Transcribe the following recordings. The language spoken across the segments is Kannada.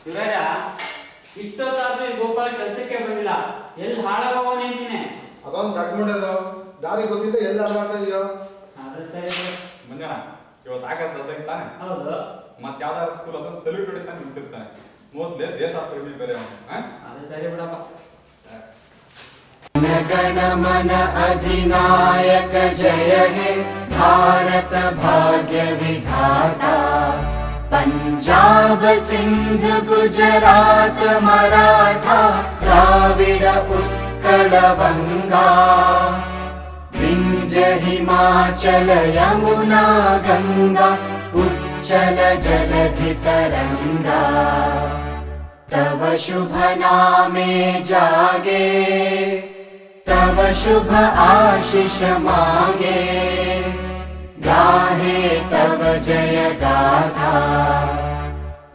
ಶಿವರಾಜ, ಇಷ್ಟೊತ್ತಾದ್ರೂ ಈ ಗೋಪಾಲ ಕೆಲಸಕ್ಕೆ ಬಂದಿಲ್ಲ. ಎಲ್ಲಿ ಹಾಳಾಗೋವ ನಿಂತೀನಿ. ಅದೊಂದು ಕಟ್ಕೊಂಡದು ದಾರಿ ಗೊತ್ತಿಲ್ಲ ಎಲ್ಲ ಮಾಡ್ತಾ ಇದೆಯೋ. ಆದ್ರೆ ಸರಿ ಮಂಜಣ್ಣ, ಇವತ್ತು ಆಕಾಶ ತಾನೆ. ಹೌದು. ಮತ್ತೆ ಯಾವ್ದಾದ್ರು ಸ್ಕೂಲ್ ಅದನ್ನು ಸಲ್ಯೂಟ್ ಹೊಡಿತಾನೆ ನಿಂತಿರ್ತಾನೆ. ಮೊದಲೇ ದೇಶ ಪ್ರೇಮಿ ಬೇರೆ ಅವನು. ಅದು ಸರಿ ಬಿಡಪ್ಪ. गण मन अधिनायक जय हे भारत भाग्य विधाता। पंजाब सिंध गुजरात मराठा द्राविड उत्कल बंगा। विंध्य हिमाचल यमुना गंगा उच्चल जलधि तरंगा। तव शुभ नामे जागे तव शुभ आशीष मांगे। गाहे तव जय गाथा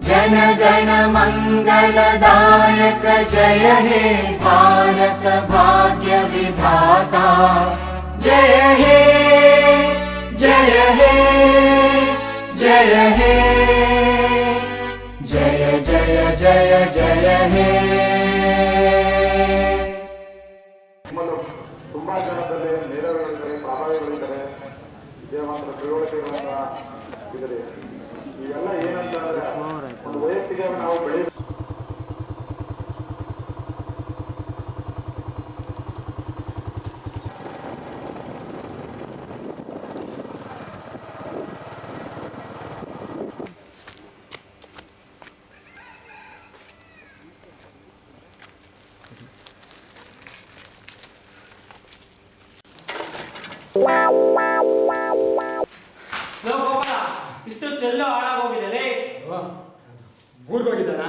जन गण मंगलदायक जय हे भारत भाग्य विधाता। जय हे जय हे जय हे जय जय जय जय हे। ತುಂಬಾ ಜನದಲ್ಲಿ ಮೇಧಾವಿಗಳಿದ್ದಾರೆ, ಪ್ರಭಾವಿಗಳಿದ್ದಾರೆ, ವಿದ್ಯಾವಂತರ ತಿಳುವಳಿಕೆಗಳನ್ನ ಇದ್ದಾರೆ. ಇವೆಲ್ಲ ಏನಂತ ಅಂದ್ರೆ ಒಂದು ವೈಯಕ್ತಿಕ ನಾವು ಬೆಳೆ ಗೋಪಾಲ, ಇಷ್ಟೊತ್ತೆಲ್ಲೋ ಹಾಳಾಗೋಗಿದ್ದಾರೆ. ಊರ್ಗೆ ಹೋಗಿದ್ದಾನ,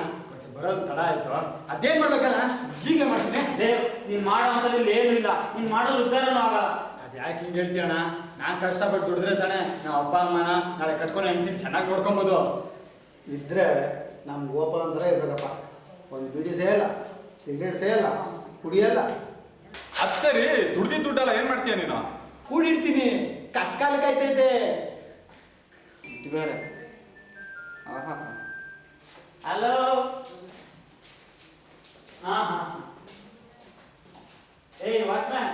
ಬರೋದು ತಡ ಆಯ್ತು. ಅದೇನ್ ಮಾಡ್ಬೇಕಲ್ಲ, ಹೀಗೆ ಮಾಡ್ತೀನಿ. ನೀನ್ ಮಾಡೋ ಅಂತಲ್ಲಿ ಏನೂ ಇಲ್ಲ. ನೀನ್ ಮಾಡೋದು ಉದ್ದಾರನೂ ಆಗಲ್ಲ. ಅದ್ ಯಾಕೆ ಹಿಂಗೆ ಹೇಳ್ತೀಯಣ್ಣ? ನಾನು ಕಷ್ಟಪಟ್ಟು ದುಡಿದ್ರೆ ತಾನೆ ನಾವು ಅಪ್ಪ ಅಮ್ಮನ ನಾಳೆ ಕಟ್ಕೊಂಡು ಹೆಣ್ಸಿನ ಚೆನ್ನಾಗಿ ನೋಡ್ಕೊಬೋದು. ಇದ್ರೆ ನಮ್ಮ ಗೋಪಾಲ ಅಂದ್ರೆ ಇರ್ಬೇಕಪ್ಪ. ಒಂದು ಬೀಡಿ ಸೇಯಲ್ಲ, ಸಿಗರೇಟ್ ಸೇಯಲ್ಲ, ಕುಡಿಯಲ್ಲ. ಅದ್ ಸರಿ, ದುಡ್ದಿದ್ದ ದುಡ್ಡಲ್ಲ ಏನ್ ಮಾಡ್ತೀಯ ನೀನು? ಕೂಡಿಡ್ತೀನಿ, ಕಷ್ಟ ಕಾಲಕ್ಕೆ ಆಯ್ತೈತೆ. ಇದು ಬೇರೆ. ಹಲೋ. ಹಾ ಹಾ. ಏಯ್ ವಾಚ್ಮ್ಯಾನ್,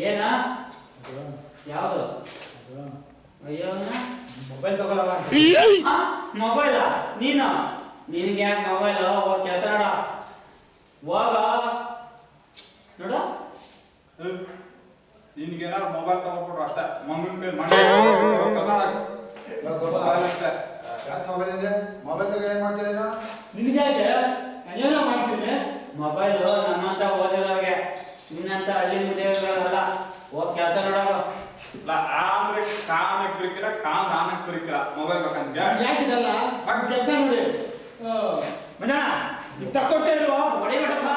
ಏನ ಯಾವುದು? ಅಯ್ಯೋ, ಮೊಬೈಲ್ ತಗೊಳವ. ಮೊಬೈಲ? ನೀನು? ನಿನ್ಗೆ ಯಾಕೆ ಮೊಬೈಲ್? ಹೋಗಿ ಕೆಲಸ ನೋಡ. ಹೋಗ ನೋಡ. ನಿನ್ಗೇನಾದ್ರು ಮೊಬೈಲ್ ತಗೊಂಡ್ಬಿಟ್ರು ಅಷ್ಟೇ. ಮಮ್ಮಿ ಕೈ ಮಾಡಿ ಯಾಕೆ ಮೊಬೈಲ್ ಇದೆ? ಮೊಬೈಲ್ ತಗ ಏನ್ ಮಾಡ್ತೀರಿ? ನಿನ್ಗೆ ಯಾಕೆ? ನಾನೇನೋ ಮಾಡ್ತೀನಿ. ಮೊಬೈಲು ನಮ್ಮಂತ ಓದಿದವ್ರಿಗೆ, ನಿನ್ನಂತ ಹಳ್ಳಿ ಮುದೇವಿಗಳಲ್ಲ. ಹೋಗಿ ಕೆಲಸ ನೋಡೋದು. ಆಂದ್ರೆ ಕಾನಕ್ ಬರಿಕಿಲ್ಲ, ಕಾನ್ ಆನಕ್ ಬರಿಕಿಲ್ಲ. ಮೊಬೈಲ್ ಬೇಕಂತ ಯಾಕಿದಲ್ಲ ಕೆಲಸ ನೋಡಿ. ಮಂಜಣ್ಣ, ಈಗ ತಕ್ಕೊಡ್ತೇಲ್ವಾ? ಹೊಡಿಬೇಡಪ್ಪ.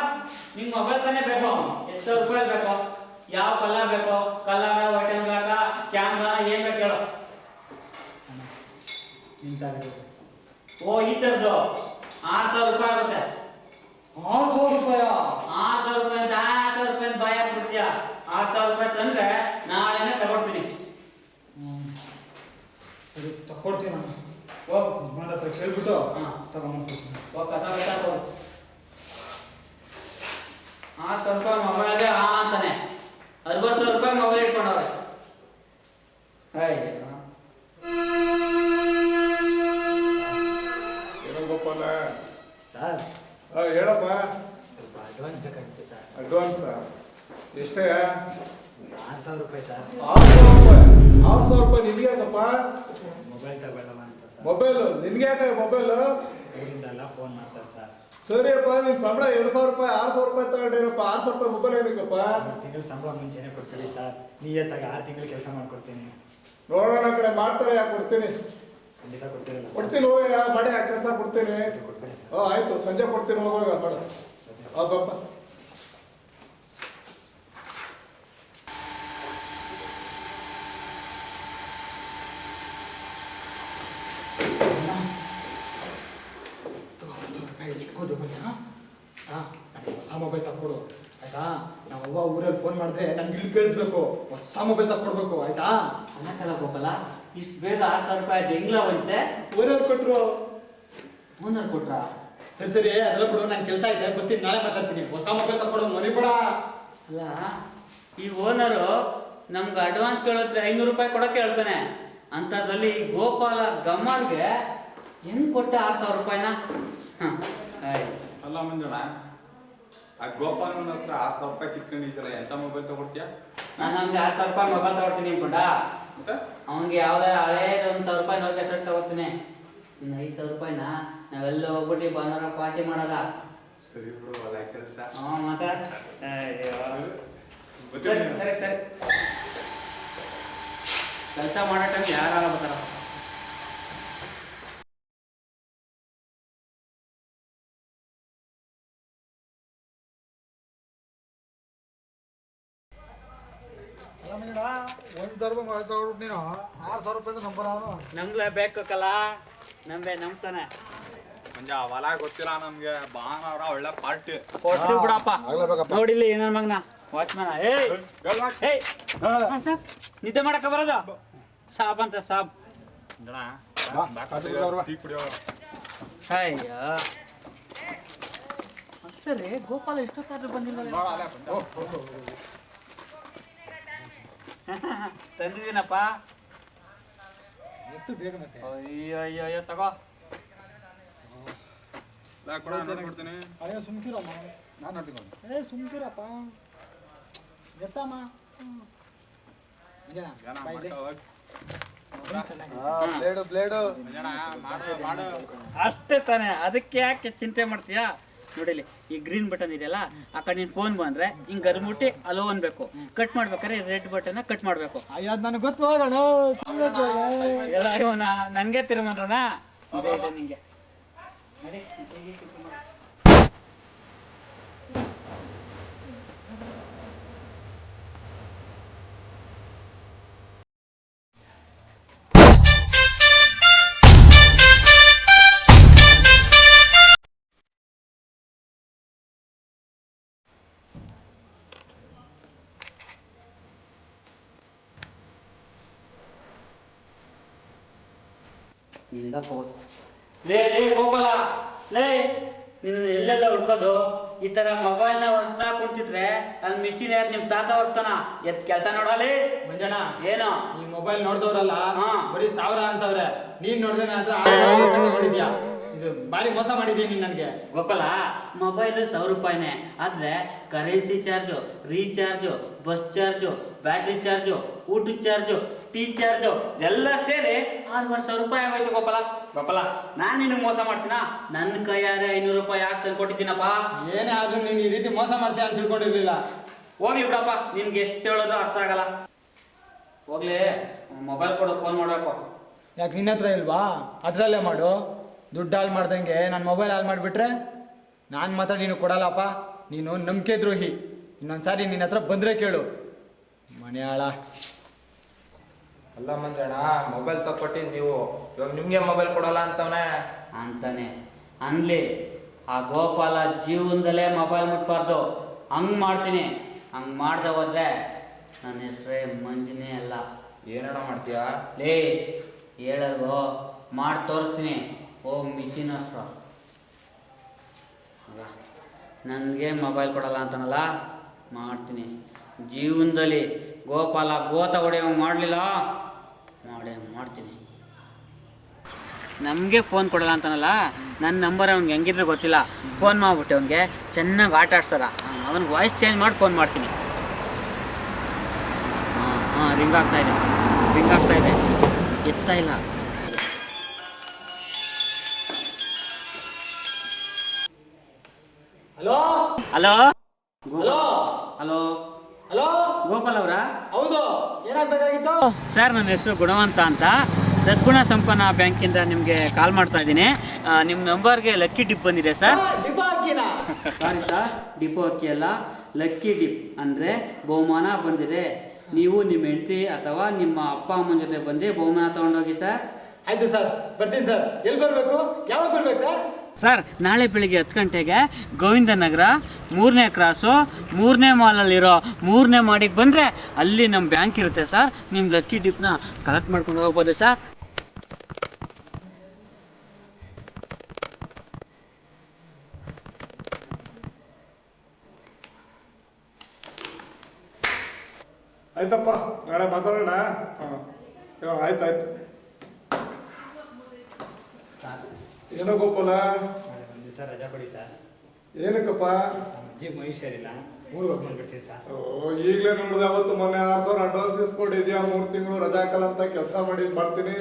ನಿಂಗೆ ಮೊಬೈಲ್ ತಾನೇ ಬೇಕು. ಎಷ್ಟು ಸಾವಿರ ರೂಪಾಯಿ ಬೇಕು? ಯಾವ ಕಲರ್ ಬೇಕು? ಕಲರ್, ಐಟಮ್ ಬೇಕಾ, ಕ್ಯಾಮ್ರಾ, ಏನ್ ಬೇಕು ಹೇಳು? ಓ, ಈ ಥರದ್ದು 6,000 ರೂಪಾಯಿ ಆಗುತ್ತೆ. 6,000 ರೂಪಾಯ? 6,000 ರೂಪಾಯಿ ಅಂತ 6,000 ರೂಪಾಯಿ ಭಯ ಬಿಡ್ತೀಯ. 6,000 ರೂಪಾಯಿ ತಂದ್ರೆ ನಾಳೆನೇ ತಗೊಳ್ತೀನಿ. ಸರಿ, ತಕ್ಕೊಡ್ತೀನಿ ನಾನು. ನನ್ನ ಹತ್ರ ಕೇಳ್ಬಿಟ್ಟು ತಗೊಂಡ್ಬಿಡ್ತೀನಿ. ಕಸ ಬೇಕಾದ್ರು 6,000 ರೂಪಾಯಿ ಮೊಬೈಲ್ಗೆ ಅಂತಾನೆ 60,000 ರೂಪಾಯಿ ಮೊಬೈಲ್ ಇಟ್ಕೊಂಡವ್ರೆ. ಏನೋ ಗೋಪಾಲ ಸರ್, ಹೇಳಪ್ಪ. ಸ್ವಲ್ಪ ಅಡ್ವಾನ್ಸ್ ಬೇಕಾಗಿತ್ತು ಸರ್. ಅಡ್ವಾನ್ಸ್ ಎಷ್ಟೇ? 6,000 ರೂಪಾಯಿ ಸರ್. 6,000 ರೂಪಾಯಿ ನಿನ್ಗೆ ಯಾಕಪ್ಪ? ಮೊಬೈಲ್ ತಗೊಳ್ಳೋಣ ಅಂತ. ಮೊಬೈಲ್ ನಿನ್ಗೆ ಯಾಕೆ? ಮೊಬೈಲ್ ಊರಿಂದೆಲ್ಲ ಫೋನ್ ಮಾಡ್ತಾರೆ ಸರ್. ಸರಿಯಪ್ಪ, ನಿನ್ ಸಂಬಳ 2,000 ರೂಪಾಯಿ 6,000 ರೂಪಾಯಿ ತಗೊಂಡಿರಪ್ಪ. 6,000 ರೂಪಾಯಿ ಮೊಬೈಲ್ ಏನಕ್ಕಪ್ಪ? 3 ತಿಂಗಳು ಸಂಬಳ ಮುಂಚೆನೆ ಕೊಡ್ತೀವಿ ಸರ್. ನೀವೇ ತಗ 6 ತಿಂಗಳು ಕೆಲಸ ಮಾಡ್ಕೊಡ್ತೀನಿ. ನೋಡೋಣ ಕಡೆ ಮಾಡ್ತಾರೆ, ಯಾಕೆ ಕೊಡ್ತೀನಿ. ಖಂಡಿತ ಕೊಡ್ತೀರಲ್ಲ? ಕೊಡ್ತೀನಿ, ಹೋಗಿ ಮಾಡಿ ಆ ಕೆಲಸ ಕೊಡ್ತೀನಿ. ಕೊಡ್ತೀನಿ. ಆಯ್ತು, ಸಂಜೆ ಕೊಡ್ತೀನಿ, ಹೋಗುವಾಗ ಮಾಡ. ಹಬ್ಬಪ್ಪ. ಮೊಬೈಲ್ ತಕ್ಕೊಡು ಆಯ್ತಾ. ನಾವು ಅವ್ವ ಊರಲ್ಲಿ ಫೋನ್ ಮಾಡಿದಾಗ ಮಾಡಿದ್ರೆ ನನ್ಗೆ ಇಲ್ಲಿ ಕೇಳಿಸ್ಬೇಕು, ಹೊಸ ಮೊಬೈಲ್ ತಗೊಡ್ಬೇಕು, ಆಯ್ತಾ? ಅನ್ನಕ್ಕಲ್ಲ ಗೋಪಾಲ, ಇಷ್ಟು ಬೇಗ 6,000 ರೂಪಾಯಿ ಹೆಂಗ್ಲ ಬಂತೆ? ಓನರ್ ಕೊಟ್ರು. ಓನರ್ ಕೊಟ್ರಾ? ಸರಿ ಸರಿ, ಅದೆಲ್ಲ ಬಿಡು, ನನ್ ಕೆಲಸ ಐತೆ, ಬರ್ತೀನಿ, ನಾಳೆ ಮಾತಾಡ್ತೀನಿ. ಹೊಸ ಮೊಬೈಲ್ ತಗೊಡೋ ಮರಿಬೇಡ. ಅಲ್ಲ, ಈ ಓನರು ನಮ್ಗೆ ಅಡ್ವಾನ್ಸ್ ಕೇಳಿದ್ರೆ 500 ರೂಪಾಯಿ ಕೊಡೋಕೆ ಹೇಳ್ತಾನೆ. ಅಂಥದ್ರಲ್ಲಿ ಗೋಪಾಲ ಗಮ್ಮಲ್ಗೆ ಹೆಂಗ್ ಕೊಟ್ಟೆ 6,000 ರೂಪಾಯಿನ? ಅಲ್ಲ ಮಂಜಣ್ಣ, ಆ ಗೋಪಾಲನ ಹತ್ರ 6,000 ರೂಪಾಯಿ ಕಿತ್ಕೊಂಡಿದ್ದಲ್ಲ, ಎಂತ ಮೊಬೈಲ್ ತಗೊಡ್ತೀಯಾ? ನಾನು ನಮ್ಗೆ 6,000 ರೂಪಾಯಿ ಮೊಬೈಲ್ ತಗೊಳ್ತೀನಿ ಅನ್ಕೊಂಡ. ಮತ್ತೆ ಅವನಿಗೆ ಯಾವ್ದಾರ ಹಳೇ 1,000 ರೂಪಾಯಿ ನೋಡಿಗೆ ಸೆಟ್ ತಗೋತೀನಿ. ಇನ್ನು 5,000 ರೂಪಾಯಿನ ನಾವೆಲ್ಲ ಹೋಗ್ಬಿಟ್ಟು ಭಾನುವಾರ ಪಾರ್ಟಿ ಮಾಡೋದ? ಸರಿ ಬಿಡು, ಅಲ್ಲ ಕೆಲಸ. ಮತ್ತೆ ಸರಿ ಸರಿ ಸರಿ, ಕೆಲಸ ಮಾಡೋ ಟೈಮ್ ಯಾರು ಬರ್ತಾರ? ನಮ್ಲೆ ಬೇಕಲ್ಲ, ನಂಬ್ತಾನೆ. ಮಂಜ ಅವಲ ಗೊತ್ತಿಲ್ಲ ನಮ್ಗೆ, ಭಾನುವಾರ ಒಳ್ಳೆ ಪಾರ್ಟಿ. ಕೊಟ್ಟು ಬಿಡಪ್ಪ. ನೋಡಿಲ್ಲಿ ನನ್ನ ಮಗನ ವಾಚ್ಮ್ಯಾನ. ಏಯ್ ಸಾಬ್, ನಿದ್ದೆ ಮಾಡಕ ಬರೋದು? ಸಾಬ್ ಅಂತ ಸಾಬ್. ಅಯ್ಯ ಸರಿ, ಗೋಪಾಲ ಇಷ್ಟೊತ್ತಾದ್ರೂ ಬಂದಿಲ್ಲ. ತಂದಿದ್ದೀನಪ್ಪ. ಬೇಗ ಮತ್ತೆ. ಅಯ್ಯೋ ಅಯ್ಯೋ ಅಯ್ಯೋ, ತಗೋ. ಅಯ್ಯೋ ಸುಮ್ಕಿರಮ್ಮ, ನಾನು ನೋಡ್ತೀನಿ. ಸುಮ್ಕಿರಪ್ಪ, ಎತ್ತಮ್ಮ. ಅಷ್ಟೇ ತಾನೆ, ಅದಕ್ಕೆ ಯಾಕೆ ಚಿಂತೆ ಮಾಡ್ತೀಯಾ? ನೋಡಿಲಿ, ಈ ಗ್ರೀನ್ ಬಟನ್ ಇದೆಯಲ್ಲ, ಆ ಕಡೆ ನೀನು ಫೋನ್ ಬಂದ್ರೆ ಹಿಂಗೆ ಗರ್ಬಿಟ್ಟು ಅಲೋ ಅನ್ಬೇಕು. ಕಟ್ ಮಾಡ್ಬೇಕಾದ್ರೆ ರೆಡ್ ಬಟನ್ ಕಟ್ ಮಾಡ್ಬೇಕು. ಅಯ್ಯ, ನನಗೆ ಗೊತ್ತು. ಎಲ್ಲ ಇವನ ನನಗೆ ತಿರುಮಂದ್ರಣ ನಿಂಗೆ. ಲೇ ಗೋಪಾಲ, ಲೇ ನಿನ್ನ ಎಲ್ಲೆಲ್ಲ ಹುಡ್ಕೋದು? ಈ ತರ ಮೊಬೈಲ್ನ ಒರ್ಸ್ತಾ ಕುಂತಿದ್ರೆ ಅಲ್ಲಿ ಮಿಷಿನ್ ಯಾರು ನಿಮ್ಮ ತಾತ ಒರ್ಸ್ತಾನ? ಕೆಲಸ ನೋಡಲಿ. ಮಂಜಣ್ಣ, ಏನೋ ಈ ಮೊಬೈಲ್ ನೋಡ್ದವ್ರಲ್ಲ ಬರೀ 1000 ಅಂತವ್ರೆ. ನೀನ್ ನೋಡಿದ್ರೆ ನನ್ನ ಹತ್ರ 6,000 ರೂಪಾಯಿ ತಗೊಂಡಿದ್ಯಾ. ಇದು ಬಾರಿ ಮೋಸ ಮಾಡಿದ್ಯಾ ನೀನ್ ನನಗೆ. ಗೋಪಾಲ, ಮೊಬೈಲ್ 1,000 ರೂಪಾಯಿನೇ, ಆದ್ರೆ currency charge, recharge, bus charge, battery charge, ಊಟದ ಚಾರ್ಜು, ಟೀ ಚಾರ್ಜು ಎಲ್ಲ ಸೇರಿ 6,500 ರೂಪಾಯಿ ಆಗೋಯ್ತು ಗೋಪಾಲ. ಗೋಪಾಲ, ನಾನು ನಿನಗೆ ಮೋಸ ಮಾಡ್ತೀನಾ? ನನ್ನ ಕೈಯಾರೆ 500 ರೂಪಾಯಿ ಯಾಕೆ ತಂದು ಕೊಟ್ಟಿದ್ದೀನಪ್ಪ? ಏನೇ ಆದ್ರೂ ನೀನು ಈ ರೀತಿ ಮೋಸ ಮಾಡ್ತೀಯ ಅಂತ ತಿಳ್ಕೊಂಡಿರ್ಲಿಲ್ಲ. ಹೋಗ್ಲಿ ಬಿಡಪ್ಪ, ನಿನ್ಗೆ ಎಷ್ಟು ಹೇಳೋದು ಅರ್ಥ ಆಗಲ್ಲ. ಹೋಗ್ಲಿ, ಮೊಬೈಲ್ ಕೊಡು, ಫೋನ್ ಮಾಡಬೇಕು. ಯಾಕೆ ನಿನ್ನ ಹತ್ರ ಇಲ್ವಾ? ಅದರಲ್ಲೇ ಮಾಡು. ದುಡ್ಡು ಹಾಳು ಮಾಡ್ದಂಗೆ ನನ್ನ ಮೊಬೈಲ್ ಹಾಳು ಮಾಡಿಬಿಟ್ರೆ ನಾನು ಮಾತ್ರ ನೀನು ಕೊಡಲ್ಲಪ್ಪ. ನೀನು ನಂಬಿಕೆ ದ್ರೋಹಿ. ಇನ್ನೊಂದ್ಸಾರಿ ನಿನ್ನ ಹತ್ರ ಬಂದರೆ ಕೇಳು, ಮನೆ ಹಾಳ. ಅಲ್ಲ ಮಂಜಣ್ಣ, ಮೊಬೈಲ್ ತಗೊಟ್ಟಿ ನೀವು, ಇವಾಗ ನಿಮ್ಗೆ ಮೊಬೈಲ್ ಕೊಡಲ್ಲ ಅಂತಾನೆ ಅನ್ಲಿ. ಆ ಗೋಪಾಲ ಜೀವನದಲ್ಲೇ ಮೊಬೈಲ್ ಮುಟ್ಬಾರ್ದು. ಹಂಗೆ ಮಾಡ್ತೀನಿ. ಹಂಗೆ ಮಾಡ್ದೆ ಹೋದ್ರೆ ನನ್ನ ಹೆಸರೇ ಮಂಜನೇ ಅಲ್ಲ. ಏನಣ್ಣ ಮಾಡ್ತೀಯಾ? ಲೇ ಹೇಳಲ್ವೋ, ಮಾಡಿ ತೋರಿಸ್ತೀನಿ. ಹೋಗಿ ಮಿಷಿನ್ ಅಸ್ರ. ನನಗೆ ಮೊಬೈಲ್ ಕೊಡಲ್ಲ ಅಂತಾನಲ್ಲ, ಮಾಡ್ತೀನಿ. ಜೀವನದಲ್ಲಿ ಗೋಪಾಲ ಗೋತ ಹೊಡೆಯೋ ಮಾಡಲಿಲ್ಲ, ಮಾಡ್ತೀನಿ. ನಮಗೆ ಫೋನ್ ಕೊಡಲ್ಲ ಅಂತಾನಲ್ಲ, ನನ್ನ ನಂಬರ್ ಅವ್ನಿಗೆ ಹೆಂಗಿದ್ರೆ ಗೊತ್ತಿಲ್ಲ. ಫೋನ್ ಮಾಡಿಬಿಟ್ಟು ಅವ್ನಿಗೆ ಚೆನ್ನಾಗಿ ಆಟ ಆಡ್ಸಲ್ಲ. ಅವನಿಗೆ ವಾಯ್ಸ್ ಚೇಂಜ್ ಮಾಡಿ ಫೋನ್ ಮಾಡ್ತೀನಿ. ಹಾಂ ರಿಂಗ್ ಆಗ್ತಾ ಇದೆ, ಎತ್ತಾ ಇಲ್ಲ. Hello hello hello hello hello, Gopal ಅವರಾ? ಹೌದು, ಏನಾಗಬೇಕಾಗಿತ್ತು? ಸರ್, ನನ್ನ ಹೆಸರು ಗುಣವಂತ ಅಂತ, ಸದ್ಗುಣ ಸಂಪನ್ನ ಬ್ಯಾಂಕಿಂದ ನಿಮಗೆ ಕಾಲ್ ಮಾಡ್ತಾ ಇದ್ದೀನಿ. ನಿಮ್ಮ ನಂಬರ್ಗೆ ಲಕ್ಕಿ ಡಿಪ್ ಬಂದಿದೆ ಸರ್. ಸಾರಿ ಸರ್, ಡಿಪೋ ಅಕ್ಕಿ ಅಲ್ಲ, ಲಕ್ಕಿ ಡಿಪ್ ಅಂದರೆ ಬಹುಮಾನ ಬಂದಿದೆ. ನೀವು ನಿಮ್ಮ ಹೆಂಡತಿ ಅಥವಾ ನಿಮ್ಮ ಅಪ್ಪ ಅಮ್ಮನ ಜೊತೆ ಬಂದು ಬಹುಮಾನ ತಗೊಂಡೋಗಿ ಸರ್. ಆಯ್ತು ಸರ್, ಬರ್ತೀನಿ ಸರ್. ಎಲ್ಲಿ ಬರಬೇಕು? ಯಾವಾಗ ಬರ್ಬೇಕು ಸರ್? ಸರ್ ನಾಳೆ ಬೆಳಿಗ್ಗೆ 10 ಗಂಟೆಗೆ ಗೋವಿಂದನಗರ 3ನೇ ಕ್ರಾಸು 3ನೇ ಮಾಲಲ್ಲಿರೋ 3ನೇ ಮಾಡಿಗೆ ಬಂದರೆ ಅಲ್ಲಿ ನಮ್ಮ ಬ್ಯಾಂಕ್ ಇರುತ್ತೆ ಸರ್. ನಿಮ್ಮ ಲಕ್ಕಿ ಡಿಪ್ನ ಕಲೆಕ್ಟ್ ಮಾಡ್ಕೊಂಡು ಹೋಗ್ಬೋದು ಸರ್. ಆಯ್ತಪ್ಪ, ನಾಳೆ ಮಾತಾಡೋಣ. ಹಾಂ, ಆಯ್ತಾಯ್ತು. ಏನೋ ಗೋಪಾಲ, ಸರ್ ರಜಾ ಕೊಡಿ ಸರ್. ಏನಕ್ಕಪ್ಪ? ಅಜ್ಜಿ ಮೈ ಹುಷಾರಿಲ್ಲ, ಊರಿಗೆ ಹೋಗಿ ಬಂದ್ಬಿಡ್ತೀನಿ ಸರ್. ಈಗಲೇ ನೋಡಿದೆ, ಅವತ್ತು ಮೊನ್ನೆ 6,000 ಅಡ್ವಾನ್ಸ್ ಇಸ್ಕೊಂಡಿದ್ಯಾ, 3 ತಿಂಗಳು ರಜಾ ಹಾಕಲ್ಲ ಅಂತ ಕೆಲಸ ಮಾಡಿ ಬರ್ತೀನಿ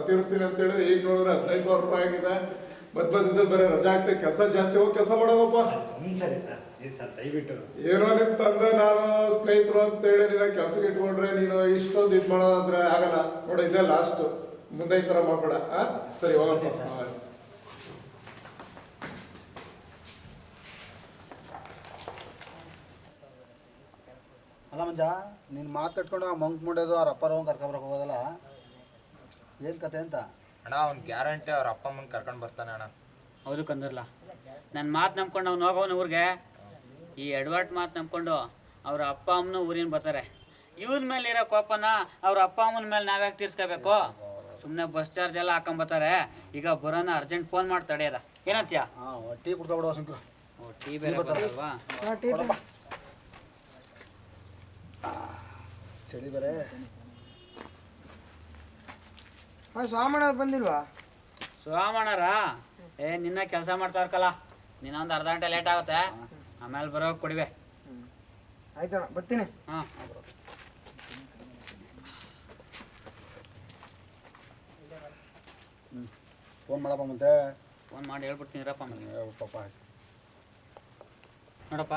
ತೀರಿಸ್ತೀನಿ ಅಂತೇಳಿ. ಈಗ ನೋಡಿದ್ರೆ 15,000 ರೂಪಾಯಿ ಆಗಿದೆ. ಮಧ್ಯ ಬೇರೆ ರಜಾ ಆಗ್ತದೆ, ಕೆಲಸ ಜಾಸ್ತಿ. ಹೋಗಿ ಕೆಲಸ ಮಾಡೋವಪ್ಪ. ಸರಿ ಸರ್, ಸರ್ ದಯವಿಟ್ಟು. ಏನೋ ನಿಮ್ಮ ತಂದೆ ನಾನು ಸ್ನೇಹಿತರು ಅಂತೇಳಿ ನಿನ್ನ ಕೆಲಸಕ್ಕೆ ಇಟ್ಕೊಂಡ್ರೆ ನೀನು ಇಷ್ಟೊಂದು ಇದು ಮಾಡೋದಾದ್ರೆ ಆಗಲ್ಲ. ನೋಡಿ, ಇದೇ ಲಾಸ್ಟ್, ಮುಂದೆ ಈ ಥರ ಮಾಡ್ಬೇಡ. ಸರಿ, ಹೋಗಪ್ಪ. ಅಲ್ಲ ಮಂಜ, ನೀನು ಮಾತು ಕಟ್ಕೊಂಡು ಆ ಮಂಕ್ ಮುಂಡೆದು ಅವ್ರ ಅಪ್ಪರವ್ ಕರ್ಕೊಂಬರಕ್ಕೆ ಹೋಗೋದಲ್ಲ, ಏನು ಕತೆ ಅಂತ? ಅಣ್ಣ, ಅವ್ನು ಗ್ಯಾರಂಟಿ ಅವ್ರ ಅಪ್ಪ ಅಮ್ಮನ ಕರ್ಕೊಂಡು ಬರ್ತಾನೆ ಅಣ್ಣ. ಹೌದು ಕಂದರ್ಲ, ನನ್ನ ಮಾತು ನಂಬ್ಕೊಂಡು ಅವ್ನು ಹೋಗೋನು ಊರಿಗೆ. ಈ ಎಡ್ವರ್ಟ್ ಮಾತು ನಂಬ್ಕೊಂಡು ಅವ್ರ ಅಪ್ಪ ಅಮ್ಮನೂ ಊರಿನ ಬರ್ತಾರೆ. ಇವನ ಮೇಲೆ ಇರೋ ಕೋಪನ ಅವ್ರ ಅಪ್ಪ ಅಮ್ಮನ ಮೇಲೆ ನಾವ್ಯಾಕೆ ತೀರ್ಸ್ಕೋಬೇಕು? ಸುಮ್ಮನೆ ಬಸ್ ಚಾರ್ಜ್ ಎಲ್ಲ ಹಾಕೊಂಬರ್ತಾರೆ. ಈಗ ಬರೋಣ, ಅರ್ಜೆಂಟ್ ಫೋನ್ ಮಾಡಿ ತಡೆಯದ. ಏನಂತೀಯ? ಹಾಂ, ಟೀ ಕುಡ್ಕೊಬಿಡುವ ಶಂಕರ. ಓ, ಟೀ ಬೇರೆ ಬರಲ್ವಾ? ಚಳಿ ಬೇರೆ. ಸ್ವಾಮಣ್ಣ ಬಂದಿಲ್ವಾ? ಸ್ವಾಮಣ್ಣರ ನಿನ್ನ ಕೆಲಸ ಮಾಡ್ತಾ ಇರ್ಕಲ್ಲ, ನೀನೊಂದು ಅರ್ಧ ಗಂಟೆ ಲೇಟ್ ಆಗುತ್ತೆ. ಆಮೇಲೆ ಬರೋಕೆ ಕೊಡಿವೆ. ಆಯ್ತಣ್ಣ, ಬರ್ತೀನಿ. ಹಾಂ, ಫೋನ್ ಮಾಡಪ್ಪ ಮತ್ತೆ. ಫೋನ್ ಮಾಡಿ ಹೇಳ್ಬಿಡ್ತೀನಿ ರಪ್ಪ. ಪಾಪ ನೋಡಪ್ಪ,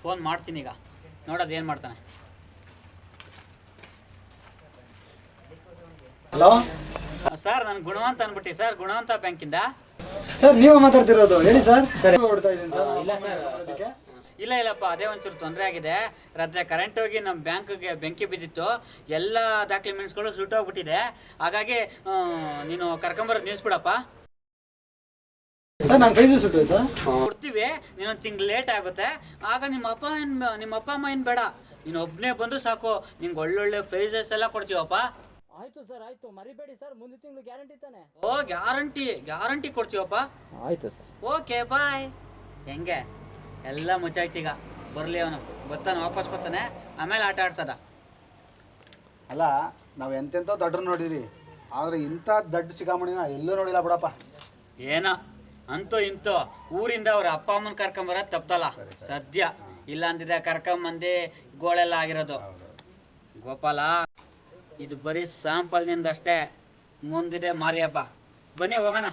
ಫೋನ್ ಮಾಡ್ತೀನಿ ಈಗ, ನೋಡೋದು ಏನು ಮಾಡ್ತಾನೆ. ಹಲೋ ಸರ್, ನಾನು ಗುಣವಂತ ಅಂದ್ಬಿಟ್ಟು ಸರ್, ಗುಣವಂತ ಬ್ಯಾಂಕಿಂದ. ಸರ್, ನೀವೇ ಮಾತಾಡ್ತಿರೋದು? ಹೇಳಿ ಸರ್. ಹೊಡ್ತಾ ಇದ್ದೀನಿ ಸರ್. ಇಲ್ಲ ಸರ್, ಇಲ್ಲಪ್ಪ, ಅದೇ ಒಂಚೂರು ತೊಂದರೆ ಆಗಿದೆ. ರಾತ್ರಿ ಕರೆಂಟ್ ಹೋಗಿ ನಮ್ಮ ಬ್ಯಾಂಕ್ಗೆ ಬೆಂಕಿ ಬಿದ್ದಿತ್ತು. ಎಲ್ಲ ಡಾಕ್ಯುಮೆಂಟ್ಸ್ಗಳು ಸುಟ್ಟೋಗ್ಬಿಟ್ಟಿದೆ. ಹಾಗಾಗಿ ನೀನು ಕರ್ಕೊಂಬರೋದು ನಿಲ್ಲಿಸ್ಬಿಡಪ್ಪ. ಸರ್, ನಾನು ಕೈ ಸುಟ್ಟು ಸರ್. ಕೊಡ್ತೀವಿ, ನೀನೊಂದು ತಿಂಗ್ಳು ಲೇಟ್ ಆಗುತ್ತೆ. ಆಗ ನಿಮ್ಮ ಅಪ್ಪ ಅಮ್ಮ ಏನು ಬೇಡ, ನೀನು ಒಬ್ಬನೇ ಬಂದರೂ ಸಾಕು. ನಿಂಗೆ ಒಳ್ಳೊಳ್ಳೆ ಪ್ರೈಸಸ್ ಎಲ್ಲ ಕೊಡ್ತೀವಪ್ಪ. ಆಯ್ತು ಸರ್, ಆಯ್ತು, ಮರಿಬೇಡಿ ಸರ್. ಮುಂದಿನ ತಿಂಗಳು ಗ್ಯಾರಂಟಿ ತಾನೆ? ಓ, ಗ್ಯಾರಂಟಿ ಕೊಡ್ತೀವಪ್ಪ. ಆಯ್ತು ಸರ್. ಓಕೆ, ಬಾಯ್. ಹೆಂಗೆ ಎಲ್ಲ ಮುಚ್ಚಾಯ್ತೀಗ. ಬರಲಿ, ಅವನು ಬರ್ತಾನೆ, ವಾಪಸ್ ಬರ್ತಾನೆ. ಆಮೇಲೆ ಆಟ ಆಡ್ಸದ. ಅಲ್ಲ, ನಾವು ಎಂತೆಂಥೋ ದಡ್ರು ನೋಡಿದ್ವಿ, ಆದರೆ ಇಂಥ ದಡ್ಡ ಸಿಗಾಮಣಿನ ಎಲ್ಲೂ ನೋಡಿಲ್ಲ ಬಿಡಪ್ಪ. ಏನೋ ಅಂತೂ ಇಂತೂ ಊರಿಂದ ಅವ್ರ ಅಪ್ಪ ಅಮ್ಮನ ಕರ್ಕೊಂಬರೋದು ತಪ್ಪಲ್ಲ ಸದ್ಯ. ಇಲ್ಲ ಅಂದಿದ್ರೆ ಕರ್ಕೊಂಬಂದು ಗೋಳೆಲ್ಲ ಆಗಿರೋದು. ಗೋಪಾಲ, ಇದು ಬರೀ ಸ್ಯಾಂಪಲ್ ನಿಂದಷ್ಟೇ, ಮುಂದಿದೆ ಮಾರಿಯಪ್ಪ. ಬನ್ನಿ ಹೋಗೋಣ.